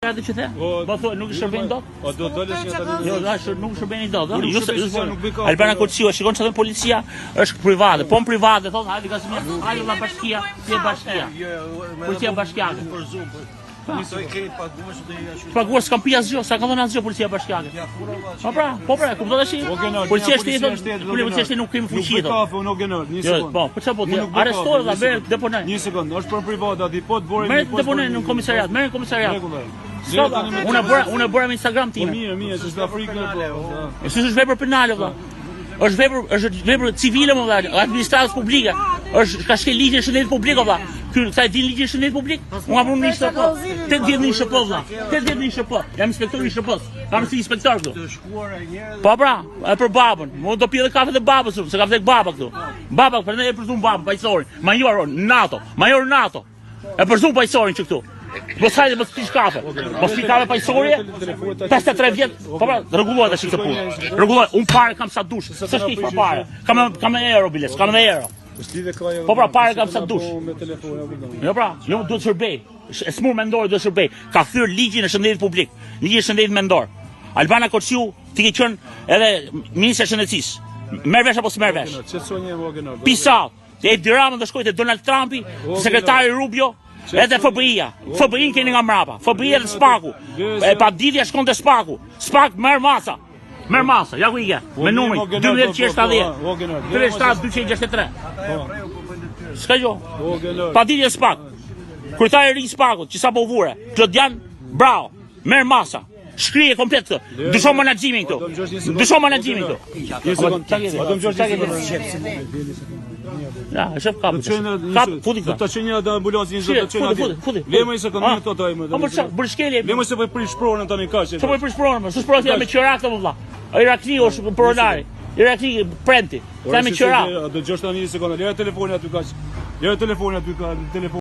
Atë që the? Po thoj, nuk shërben dot. O do dolesh nga tani. Jo, dash, nuk shërbeni dot. Albana Kurçiu, shikon çfarë policia është private. Po private thon, hajde Gazimir, hajde vlla bashkia, si bashkia. Policia bashkiake. Nisoj ke paguash do ja shoh. Paguash s'kam pi asgjë, sa ka dhënë asgjë policia bashkiake. Po pra, kupton tash? Policia shtetit, policia shtetit nuk kemi fuqi dot. Kafe, unë gënor, një sekond. Po, po çfarë po? Arrestoj dhe merr deponoj. Një sekond, është për privat aty, po të bëre. Merr deponoj në komisariat, merr në komisariat. Unë bëra me Instagram time. Mirë, s'është Afrikë po. Është vepër penale valla. Është vepër civile më valla, administratës publike. Është ka shkel ligjin e shëndetit publik valla. Ky sa e din ligjin e shëndetit publik? Unë kam punë në SHP. 80 në SHP valla. 80 në SHP. Jam inspektor i SHP-s. Kam si inspektor këtu. Të shkuara një herë. Po pra, e për babën. Mo do pi edhe kafe të babës, se ka vdek baba këtu. Baba, prandaj e përzum babën, pajsorin. Major NATO. E përzum pajsorin që këtu. Mos hajde mos pish kafe. Mos pi kafe pajsorie. 53 vjet. Po pra, rregullohet tash këtë punë. Rregullohet. Un parë kam sa dush. S'është kish pa parë. Kam në euro biles, kam në euro. Po pra, parë kam sa dush. Jo pra, jo duhet shërbej. E smur mendor duhet shërbej. Ka thyer ligjin e shëndetit publik. Ligjin e shëndetit mendor. Albana Kurçiu ti ke qenë edhe ministri i shëndetësisë. Merr vesh apo s'merr vesh? Pisall. Te Dirama do shkojte Donald Trumpi, sekretari Rubio. Edhe FBI-a. FBI-n keni nga mrapa. FBI-a dhe Spaku. E pa ditja shkon te Spaku. Spak merr masa. Ja ku i ke? Me numrin 1270. 37 263. S'ka gjë. Pa ditja Spak. Kryetari i ri Spakut, që sapo vure. Klodian, bravo. Merr masa. Shkrije komplet këtë. Dyshon menaxhimin këtu. Një sekond. Ja, shef kap. Kap, futi Do këta. të çojë një ambulancë, do të çojë. Futi. Lema një sekond, më këto tajmë. Po për shkelje. Lema se po prish pronën tani kaq. Çfarë po prish pronën? S'është pronë me qerak të vëlla. Irakliu është pronari. Irakli prenti. Sa me qerak. Do dëgjosh tani një sekond. Lera telefonin aty kaq. Lera telefonin aty ka telefon.